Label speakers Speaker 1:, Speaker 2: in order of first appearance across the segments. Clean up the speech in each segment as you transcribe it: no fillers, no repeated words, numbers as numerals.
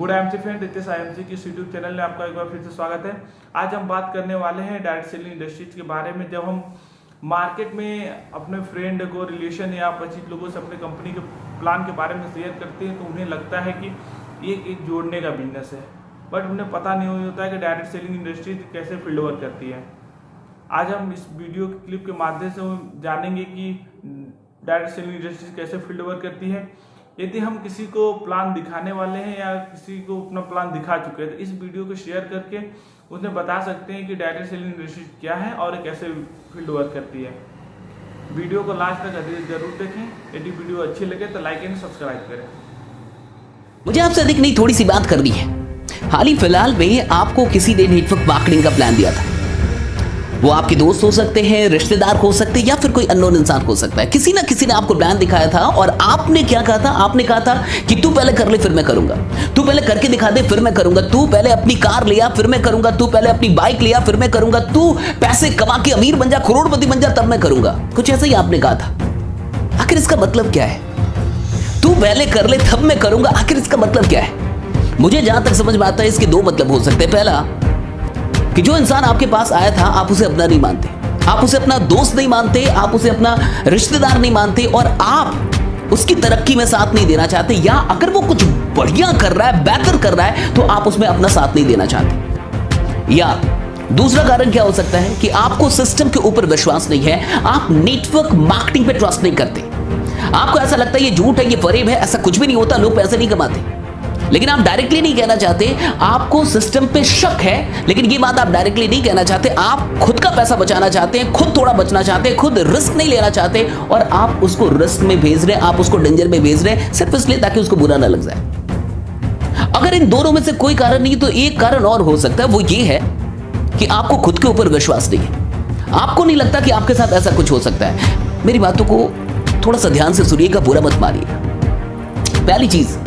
Speaker 1: Good MC friend, Ritesh IMC की YouTube channel में आपका एक बार फिर से स्वागत है। आज हम बात करने वाले हैं डायरेक्ट सेलिंग इंडस्ट्रीज के बारे में। जब हम मार्केट में अपने फ्रेंड को, रिलेशन या परिचित लोगों से अपने कंपनी के प्लान के बारे में शेयर करते हैं तो उन्हें लगता है कि ये एक जोड़ने का बिजनेस है, बट उन्हें पता नहीं होता है कि डायरेक्ट सेलिंग इंडस्ट्रीज कैसे फील्ड वर्क करती है। आज हम इस वीडियो क्लिप के माध्यम से जानेंगे कि डायरेक्ट सेलिंग इंडस्ट्रीज कैसे फील्ड वर्क करती है। यदि हम किसी को प्लान दिखाने वाले हैं या किसी को अपना प्लान दिखा चुके हैं तो इस वीडियो को शेयर करके उन्हें बता सकते हैं कि डायरेक्ट सेलिंग इंडस्ट्रीज क्या है और कैसे फील्ड वर्क करती है। वीडियो को लास्ट तक जरूर देखें। यदि वीडियो अच्छी लगे तो लाइक एंड सब्सक्राइब करें।
Speaker 2: मुझे आपसे अधिक नहीं, थोड़ी सी बात करनी है। हाल ही फिलहाल में आपको किसी ने नेटवर्क मार्केटिंग का प्लान दिया था। वो आपके दोस्त हो सकते हैं, रिश्तेदार हो सकते हैं या फिर कोई अननोन इंसान हो सकता है। किसी ना किसी ने आपको प्लान दिखाया था और आपने क्या कहा था? आपने कहा था कि तू पहले कर ले फिर मैं करूंगा, तू पहले करके दिखा दे फिर मैं करूंगा, तू पहले अपनी कार लिया फिर मैं करूंगा, तू पहले अपनी बाइक लिया फिर मैं करूंगा, तू पैसे कमा के अमीर बन जा, करोड़पति बन जा, तब मैं करूंगा। कुछ ऐसा ही आपने कहा था। आखिर इसका मतलब क्या है? तू पहले कर ले तब मैं करूंगा, आखिर इसका मतलब क्या है? मुझे जहां तक समझ में आता है इसके दो मतलब हो सकते हैं। पहला कि जो इंसान आपके पास आया था आप उसे अपना नहीं मानते, आप उसे अपना दोस्त नहीं मानते, आप उसे अपना रिश्तेदार नहीं मानते और आप उसकी तरक्की में साथ नहीं देना चाहते, या अगर वो कुछ बढ़िया कर रहा है, बेहतर कर रहा है तो आप उसमें अपना साथ नहीं देना चाहते। या दूसरा कारण क्या हो सकता है कि आपको सिस्टम के ऊपर विश्वास नहीं है, आप नेटवर्क मार्केटिंग पे ट्रस्ट नहीं करते। आपको ऐसा लगता है ये झूठ है, ये फरेब है, ऐसा कुछ भी नहीं होता, लोग पैसे नहीं कमाते। लेकिन आप डायरेक्टली नहीं कहना चाहते, आपको सिस्टम पे शक है, लेकिन ये बात आप डायरेक्टली नहीं कहना चाहते। आप खुद का पैसा बचाना चाहते हैं, खुद थोड़ा बचना चाहते हैं, खुद रिस्क नहीं लेना चाहते और आप उसको रिस्क में भेज रहे हैं, आप उसको डेंजर में भेज रहे हैं सिर्फ इसलिए ताकि उसको बुरा ना लग जाए। अगर इन दोनों में से कोई कारण नहीं तो एक कारण और हो सकता है, वो ये है कि आपको खुद के ऊपर विश्वास नहीं है। आपको नहीं लगता कि आपके साथ ऐसा कुछ हो सकता है। मेरी बातों को थोड़ा सा ध्यान से सुनिएगा, बुरा मत मानिएगा। पहली चीज,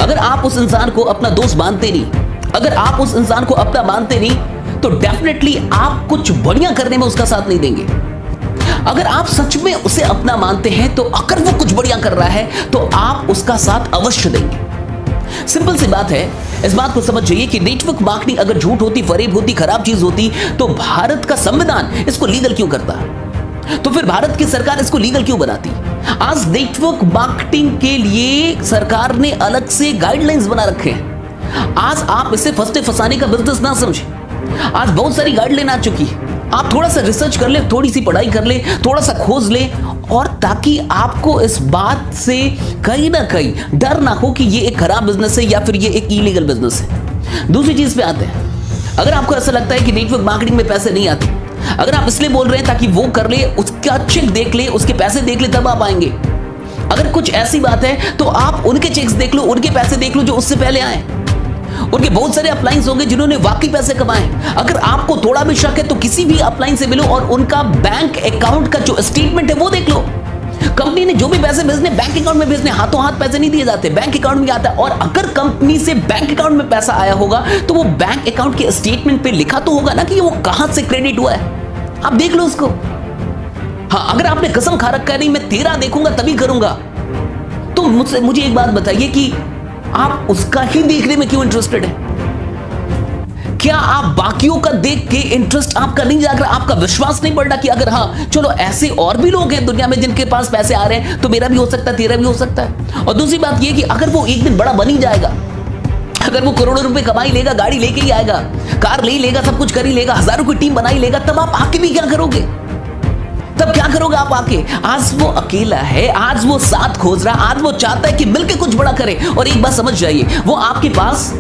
Speaker 2: अगर आप उस इंसान को अपना दोस्त मानते नहीं, अगर आप उस इंसान को अपना मानते नहीं तो डेफिनेटली आप कुछ बढ़िया करने में उसका साथ नहीं देंगे। अगर आप सच में उसे अपना मानते हैं तो अगर वो कुछ बढ़िया कर रहा है तो आप उसका साथ अवश्य देंगे। सिंपल सी बात है, इस बात को समझ जाइए कि नेटवर्क मार्केटिंग अगर झूठ होती, फरेब होती, खराब चीज होती तो भारत का संविधान इसको लीगल क्यों करता? तो फिर भारत की सरकार इसको लीगल क्यों बनाती? आज नेटवर्क मार्केटिंग के लिए सरकार ने अलग से गाइडलाइंस बना रखे हैं। आज आप इसे फंसते फंसाने का बिजनेस ना समझें। आज बहुत सारी गाइडलाइन आ चुकी है। आप थोड़ा सा रिसर्च कर ले, थोड़ी सी पढ़ाई कर ले, थोड़ा सा खोज ले, और ताकि आपको इस बात से कहीं ना कहीं डर ना हो कि ये एक खराब बिजनेस है या फिर ये एक इलीगल बिजनेस है। दूसरी चीज पे आते हैं, अगर आपको ऐसा लगता है कि नेटवर्क मार्केटिंग में पैसे नहीं आते, अगर आप इसलिए बोल रहे हैं ताकि वो कर ले, उसका चेक देख ले, उसके पैसे देख ले तब आप आएंगे। अगर कुछ ऐसी बात है तो आप उनके चेक्स देख लो, उनके पैसे देख लो जो उससे पहले आए। उनके बहुत सारे अपलाइंस होंगे जिन्होंने वाकई पैसे कमाए। अगर आपको थोड़ा भी शक है तो किसी भी अपलाइन से मिलो और उनका बैंक अकाउंट का जो स्टेटमेंट है वो देख लो। कंपनी ने जो भी पैसे भेजने बैंक अकाउंट में भेजने, हाथों हाथ पैसे नहीं दिए जाते, बैंक अकाउंट में आता है। और अगर कंपनी से बैंक अकाउंट में पैसा आया होगा तो वो बैंक अकाउंट के स्टेटमेंट पे लिखा तो होगा ना कि वो कहां से क्रेडिट हुआ है। आप देख लो उसको। हाँ, अगर आपने कसम खा रखा है नहीं मैं तेरा देखूंगा तभी करूंगा, तो मुझे एक बात बताइए कि आप उसका ही देखने में क्यों इंटरेस्टेड है? क्या आप बाकियों का देख के इंटरेस्ट आपका नहीं जाग रहा? आपका विश्वास नहीं बढ़ रहा कि अगर हाँ चलो ऐसे और भी लोग हैं दुनिया में जिनके पास पैसे आ रहे हैं तो मेरा भी हो सकता है, तेरा भी हो सकता है। और दूसरी बात यह कि अगर वो एक दिन बड़ा बन ही जाएगा, अगर वो करोड़ों रुपए कमा ही लेगा, गाड़ी लेके ही आएगा, कार ले ही लेगा, सब कुछ कर ही लेगा, हजारों की टीम बना ही लेगा, तब आप आके भी क्या करोगे? तब क्या करोगे आप आके? आज वो अकेला है, आज वो साथ खोज रहा, आज वो चाहता है कि मिलके कुछ बड़ा करे। और एक बात समझ जाइए, वो आपके पास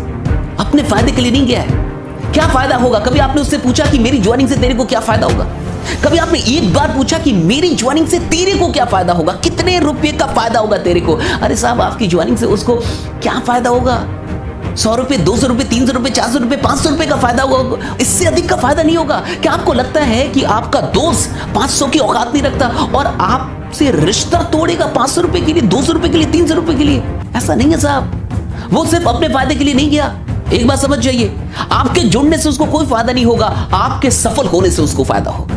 Speaker 2: अपने फायदे के लिए नहीं गया है। क्या फायदा होगा? कभी आपने उससे पूछा कि मेरी ज्वाइनिंग से तेरे को क्या फायदा होगा? कभी आपने एक बार पूछा कि मेरी ज्वाइनिंग से तेरे को क्या फायदा होगा? कितने रुपए का फायदा होगा तेरे को? अरे साहब, आपकी ज्वाइनिंग से उसको क्या फायदा होगा? 100 रुपए, 200 रुपए, 300 रुपए, 400 रुपए, 500 रुपए का फायदा होगा, इससे अधिक का फायदा नहीं होगा। क्या आपको लगता है कि आपका दोस्त 500 की औकात नहीं रखता और आपसे रिश्ता तोड़ेगा 500 रुपए के लिए, 200 रुपए के लिए, 300 रुपए के लिए? ऐसा नहीं है साहब। वो सिर्फ अपने फायदे के लिए नहीं गया। एक बात समझ जाइए, आपके जुड़ने से उसको कोई फायदा नहीं होगा, आपके सफल होने से उसको फायदा होगा।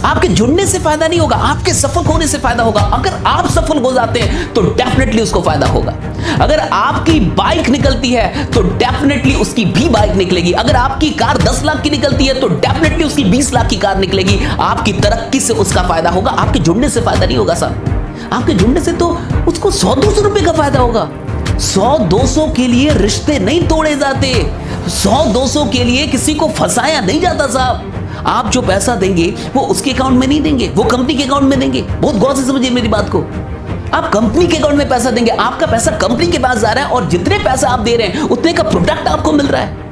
Speaker 2: आपके जुड़ने से फायदा नहीं होगा, आपके सफल होने से फायदा होगा। अगर आप सफल हो जाते हैं तो डेफिनेटली उसको फायदा होगा। अगर आपकी बाइक निकलती है तो डेफिनेटली उसकी भी बाइक निकलेगी। अगर आपकी कार 10 लाख की निकलती है तो डेफिनेटली उसकी 20 लाख की कार निकलेगी। आपकी तरक्की से उसका फायदा होगा, आपके जुड़ने से फायदा नहीं होगा साहब। आपके जुड़ने से तो उसको 100-200 रुपए का फायदा होगा। 100-200 के लिए रिश्ते नहीं तोड़े जाते, 100-200 के लिए किसी को फंसाया नहीं जाता साहब। आप जो पैसा देंगे वो उसके अकाउंट में नहीं देंगे, वो कंपनी के अकाउंट में देंगे। बहुत गौर से समझिए मेरी बात को। आप कंपनी के अकाउंट में पैसा देंगे, आपका पैसा कंपनी के पास जा रहा है और जितने पैसा आप दे रहे हैं उतने का प्रोडक्ट आपको मिल रहा है।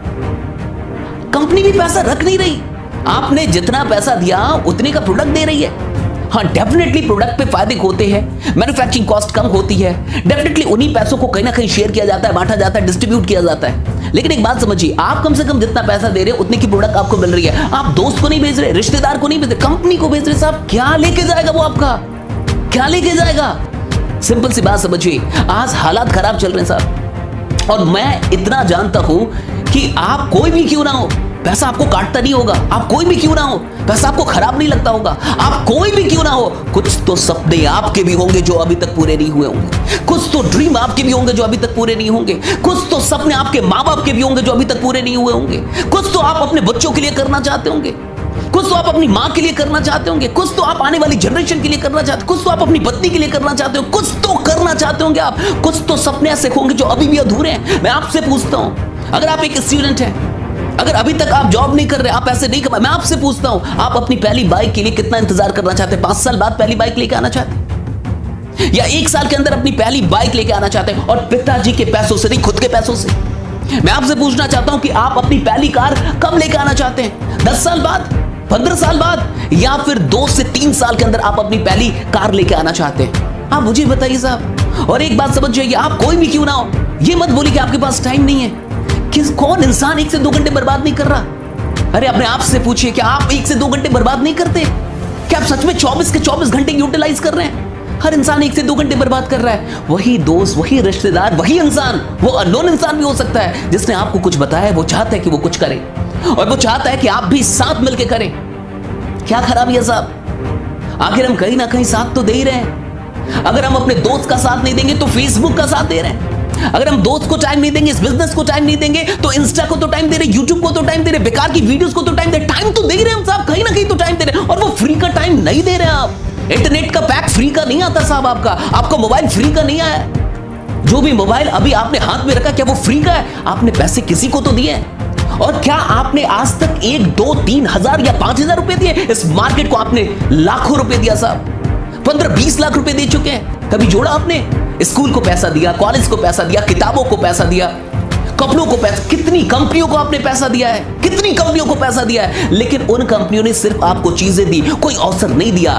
Speaker 2: कंपनी भी पैसा रख नहीं रही, आपने जितना पैसा दिया उतने का प्रोडक्ट दे रही है। हाँ, डेफिनेटली प्रोडक्ट पे फायदे होते हैं, मैन्युफैक्चरिंग कॉस्ट कम होती है, डेफिनेटली उन्हीं पैसों को कहीं ना कहीं शेयर किया जाता है, बांटा जाता है, डिस्ट्रीब्यूट किया जाता है। लेकिन एक बात समझिए, आप कम से कम जितना पैसा दे रहे हैं उतने की प्रोडक्ट आपको मिल रही है। आप दोस्त को नहीं भेज रहे, रिश्तेदार को नहीं भेज रहे, कंपनी को भेज रहे। साहब क्या लेके जाएगा वो आपका, क्या लेके जाएगा? सिंपल सी बात समझिए, आज हालात खराब चल रहे हैं साहब। और मैं इतना जानता हूं कि आप कोई भी क्यों ना हो, पैसा आपको काटता नहीं होगा। आप कोई भी क्यों ना हो, पैसा आपको खराब नहीं लगता होगा। आप कोई भी क्यों ना हो, कुछ तो सपने आपके भी होंगे जो अभी तक पूरे नहीं हुए होंगे। कुछ तो ड्रीम आपके भी होंगे जो अभी तक पूरे नहीं होंगे। कुछ तो सपने आपके माँ बाप के भी होंगे जो अभी तक पूरे नहीं हुए होंगे। कुछ तो आप अपने बच्चों के लिए करना चाहते होंगे, कुछ तो आप अपनी माँ के लिए करना चाहते होंगे, कुछ तो आप आने वाली जनरेशन के लिए करना चाहते, कुछ तो आप अपनी पत्नी के लिए करना चाहते हो, कुछ तो करना चाहते होंगे आप। कुछ तो सपने ऐसे होंगे जो अभी भी अधूरे हैं। मैं आपसे पूछता हूं, अगर आप एक स्टूडेंट हैं, अगर अभी तक आप जॉब नहीं कर रहे, आप पैसे नहीं कमा, मैं आपसे पूछता हूं, आप अपनी पहली बाइक के लिए कितना इंतजार करना चाहते हैं? 5 साल बाद पहली बाइक लेके आना चाहते हैं, या 1 साल के अंदर अपनी पहली बाइक लेके आना चाहते हैं? और पिताजी के पैसों से नहीं, खुद के पैसों से। मैं आपसे पूछना चाहता हूं कि आप अपनी पहली कार कब लेके आना चाहते हैं? 10 साल बाद, 15 साल बाद, या फिर 2 से 3 साल के अंदर आप अपनी पहली कार लेके आना चाहते हैं? आप मुझे बताइए साहब। और एक बात समझ जाइए, आप कोई भी क्यों ना हो, ये मत बोलिए कि आपके पास टाइम नहीं है। कौन इंसान 1 से 2 घंटे बर्बाद नहीं कर रहा? अरे अपने आप से पूछिए, क्या आप 1 से 2 घंटे बर्बाद नहीं करते? क्या आप सच में 24 के 24 घंटे यूटिलाइज कर रहे हैं? हर इंसान 1 से 2 घंटे बर्बाद कर रहा है। वही दोस्त, वही रिश्तेदार, वही इंसान, वो अननोन इंसान भी हो सकता है जिसने आपको कुछ बताया है। वो चाहता है कि वो कुछ करे और वो चाहता है कि आप भी साथ मिलकर करें। क्या खराबी है साहब? आखिर हम कहीं ना कहीं साथ तो दे ही रहे हैं। अगर हम अपने दोस्त का साथ नहीं देंगे तो फेसबुक का साथ दे रहे हैं। अगर हम दोस्त को टाइम नहीं देंगे, इस बिजनेस को टाइम नहीं देंगे, तो इंस्टा को तो टाइम दे रहे, यूट्यूब को तो टाइम दे रहे, बेकार की वीडियोस को तो टाइम दे रहे। टाइम तो दे रहे हैं हम साहब, कहीं ना कहीं तो टाइम दे रहे हैं। और वो फ्री का टाइम नहीं दे रहे हैं आप। इंटरनेट का पैक फ्री का नहीं आता साहब, आपका मोबाइल फ्री का नहीं आया। जो भी मोबाइल अभी आपने हाथ में रखा, क्या वो फ्री का है? आपने पैसे किसी को तो दिए हैं। और क्या आपने आज तक 1, 2, 3 हजार या 5 हजार रुपए दिए? इस मार्केट को आपने लाखों रुपए दिया साहब, 15-20 लाख रुपए दे चुके हैं। कभी जोड़ा आपने? स्कूल को पैसा दिया, कॉलेज को पैसा दिया, किताबों को पैसा दिया, कपड़ों को पैसा, कितनी कंपनियों को आपने पैसा दिया है, कितनी कंपनियों को पैसा दिया है। लेकिन उन कंपनियों ने सिर्फ आपको चीजें दी, कोई अवसर नहीं दिया।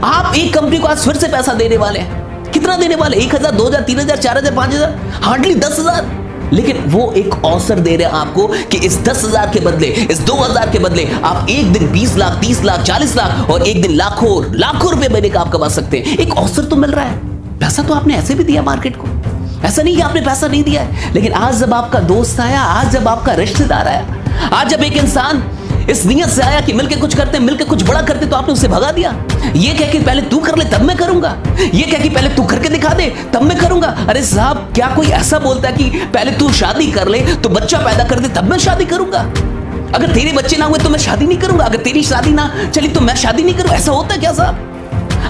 Speaker 2: आप एक कंपनी को आज फिर से पैसा देने वाले हैं, कितना देने वाले? 1,000, 2,000, 3,000, 4,000, 5,000, हार्डली 10,000। लेकिन वो एक अवसर दे रहे हैं आपको कि इस 10,000 के बदले, इस 2,000 के बदले आप एक दिन 20 लाख, 30 लाख, 40 लाख और एक दिन लाखों रुपए महीने का आप कमा सकते हैं। एक अवसर तो मिल रहा है। पैसा तो आपने ऐसे भी दिया मार्केट को, ऐसा नहीं कि आपने पैसा नहीं दिया है। लेकिन आज जब आपका दोस्त आया, आज जब आपका रिश्तेदार आया, आज जब एक इंसान इस नियत से आया कि मिलके कुछ करते, मिलके कुछ बड़ा करते, तो आपने उसे भगा दिया। ये कह के पहले तू कर ले तब मैं करूंगा, ये कह के पहले तू करके दिखा दे तब मैं करूंगा। अरे साहब, क्या कोई ऐसा बोलता है कि पहले तू शादी कर ले, तो बच्चा पैदा कर दे तब मैं शादी करूंगा? अगर तेरे बच्चे ना हुए तो मैं शादी नहीं करूंगा, अगर तेरी शादी ना चली तो मैं शादी नहीं करूंगा। ऐसा होता है क्या साहब?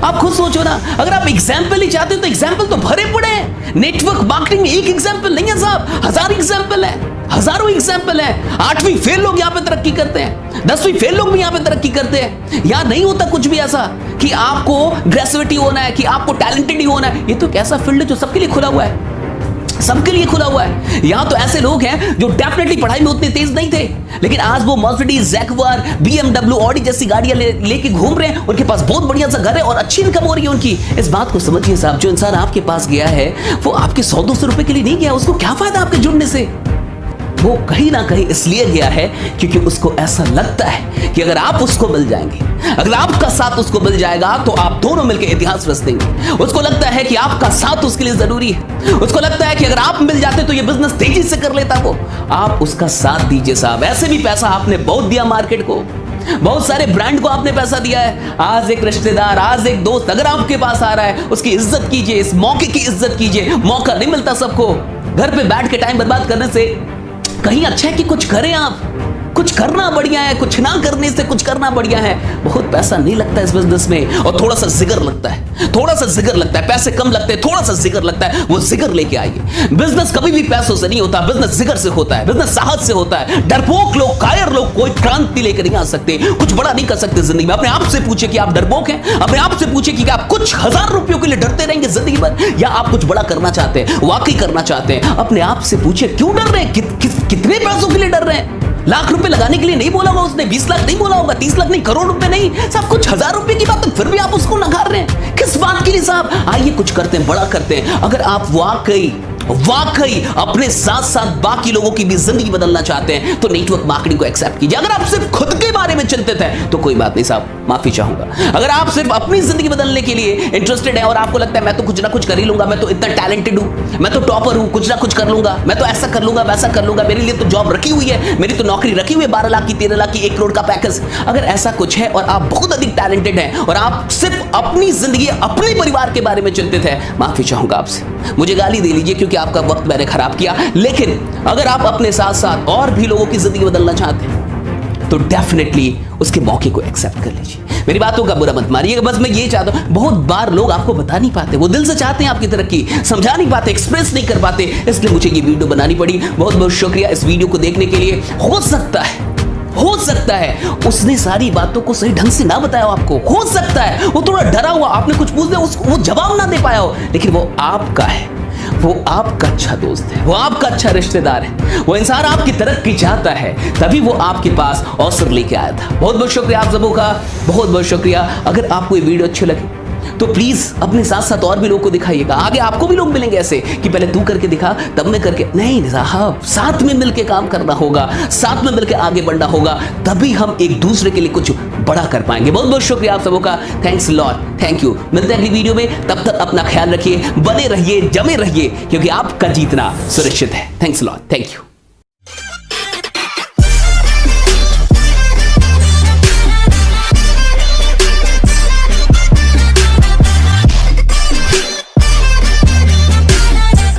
Speaker 2: आप खुद सोचो ना। अगर आप एग्जाम्पल ही चाहते हो तो एग्जाम्पल तो भरे पड़े हैं। नेटवर्क मार्केटिंग में एक एग्जाम्पल नहीं है साहब, 1000 एग्जाम्पल है, हजारों एग्जाम्पल है। 8वीं फेल लोग यहाँ पे तरक्की करते हैं, 10वीं फेल लोग भी यहाँ पे तरक्की करते हैं। यहाँ नहीं होता कुछ भी ऐसा कि आपको ग्रेजुएटी होना है, कि आपको टैलेंटेड ही होना है। ये तो एक ऐसा फील्ड है जो सबके लिए खुला हुआ है, सबके लिए खुला हुआ है। यहां तो ऐसे लोग हैं जो डेफिनेटली पढ़ाई में उतने तेज नहीं थे, लेकिन आज वो मर्सिडीज, जैगुआर, BMW, ऑडी जैसी गाड़ियां लेके घूम रहे हैं। उनके पास बहुत बढ़िया सा घर है और अच्छी इनकम हो रही है उनकी। इस बात को समझिए साहब, जो इंसान आपके पास गया है वो आपके 100-200 रुपए के लिए नहीं गया। उसको क्या फायदा आपके जुड़ने से? वो कहीं ना कहीं इसलिए गया है क्योंकि उसको ऐसा लगता है कि अगर आप उसको मिल जाएंगे, अगर आपका साथ उसको मिल जाएगा तो आप दोनों मिलकर इतिहास रच देंगे। उसको लगता है कि आपका साथ उसके लिए जरूरी है। उसको लगता है कि अगर आप मिल जाते तो ये बिजनेस तेजी से कर लेता वो। आप उसका साथ दीजिए साहब। ऐसे भी पैसा आपने बहुत दिया मार्केट को, बहुत सारे ब्रांड को आपने पैसा दिया है। आज एक रिश्तेदार, आज एक दोस्त अगर आपके पास आ रहा है, उसकी इज्जत कीजिए, इस मौके की इज्जत कीजिए। मौका नहीं मिलता सबको। घर पे बैठ के टाइम बर्बाद करने से कहीं अच्छा है कि कुछ करें। आप कुछ करना बढ़िया है, कुछ ना करने से कुछ करना बढ़िया है। बहुत पैसा नहीं लगता इस बिजनेस में, और थोड़ा सा जिगर लगता है, थोड़ा सा जिगर लगता है। पैसे कम लगते हैं, थोड़ा सा जिगर लगता है। वो जिगर लेके आइए। बिजनेस कभी भी पैसों से नहीं होता, बिजनेस जिगर से होता है, बिजनेस साहस से होता है। डरपोक लोग, कायर लोग कोई क्रांति लेकर नहीं आ सकते, कुछ बड़ा नहीं कर सकते जिंदगी में। अपने आप से पूछे कि आप डरपोक हैं। अपने आप से पूछे कि आप कुछ हजार रुपयों के लिए डरते रहेंगे जिंदगी भर, या आप कुछ बड़ा करना चाहते हैं, वाकई करना चाहते हैं। अपने आप से पूछे क्यों डर रहे हैं, कितने पैसों के लिए डर रहे हैं। लाख रुपए लगाने के लिए नहीं बोला होगा उसने, 20 लाख नहीं बोला होगा, 30 लाख नहीं, करोड़ रुपए नहीं, सब कुछ हजार रुपए की बात है, फिर भी आप उसको नकार रहे हैं। किस बात के लिए साहब? आइए कुछ करते हैं, बड़ा करते हैं। अगर आप वाकई अपने साथ साथ बाकी लोगों की भी जिंदगी बदलना चाहते हैं तो नेटवर्क मार्केटिंग को एक्सेप्ट कीजिए। अगर आप सिर्फ खुद के बारे में चिंतित हैं तो कोई बात नहीं साहब, माफी चाहूंगा। अगर आप सिर्फ अपनी जिंदगी बदलने के लिए इंटरेस्टेड है और आपको लगता है मैं तो कुछ ना कुछ कर ही लूंगा, मैं तो इतना टैलेंटेड हूं, मैं तो टॉपर हूं, कुछ ना कुछ कर लूंगा, मैं तो ऐसा कर लूंगा, वैसा कर लूंगा, मेरे लिए तो जॉब रखी हुई है, मेरी तो नौकरी रखी हुई है, 12 लाख की, 13 लाख की, 1 करोड़ का पैकेज। अगर ऐसा कुछ है और आप बहुत अधिक टैलेंटेड हैं और आप सिर्फ अपनी जिंदगी, अपने परिवार के बारे में चिंतित है, माफी चाहूंगा आपसे। मुझे गाली दे लीजिए क्योंकि आपका वक्त मैंने खराब किया। लेकिन अगर आप अपने साथ साथ और भी लोगों की जिंदगी बदलना चाहते हैं तो डेफिनेटली उसके मौके को एक्सेप्ट कर लीजिए। मेरी बातों का बुरा मत मानिएगा, बस मैं ये चाहता हूं। बहुत बार लोग आपको बता नहीं पाते, वो दिल से चाहते हैं आपकी तरक्की, समझा नहीं पाते, एक्सप्रेस नहीं कर पाते, इसलिए मुझे ये वीडियो बनानी पड़ी। बहुत बहुत शुक्रिया इस वीडियो को देखने के लिए। हो सकता है उसने सारी बातों को सही ढंग से ना बताया हो आपको, हो सकता है वो थोड़ा डरा हुआ, आपने कुछ पूछ दिया उसको वो जवाब ना दे पाया हो, लेकिन वो आपका है, वो आपका अच्छा दोस्त है, वो आपका अच्छा रिश्तेदार है, वो इंसान आपकी तरक्की चाहता है, तभी वो आपके पास अवसर लेके आया था। बहुत बहुत शुक्रिया आप सबों का, बहुत बहुत शुक्रिया। अगर आपको ये वीडियो अच्छी लगे तो प्लीज अपने साथ साथ और भी लोगों को दिखाइएगा। आगे आपको भी लोग मिलेंगे ऐसे कि पहले तू करके दिखा तब मैं करके, नहीं साहब, साथ में मिलके काम करना होगा, साथ में मिलके आगे बढ़ना होगा, तभी हम एक दूसरे के लिए कुछ बड़ा कर पाएंगे। बहुत बहुत शुक्रिया आप सबों का, थैंक्स लॉट, थैंक यू। मिलते हैं अगली वीडियो में, तब तक अपना ख्याल रखिए, बने रहिए, जमे रहिए, क्योंकि आपका जीतना सुरक्षित है। Thanks lot, thank you.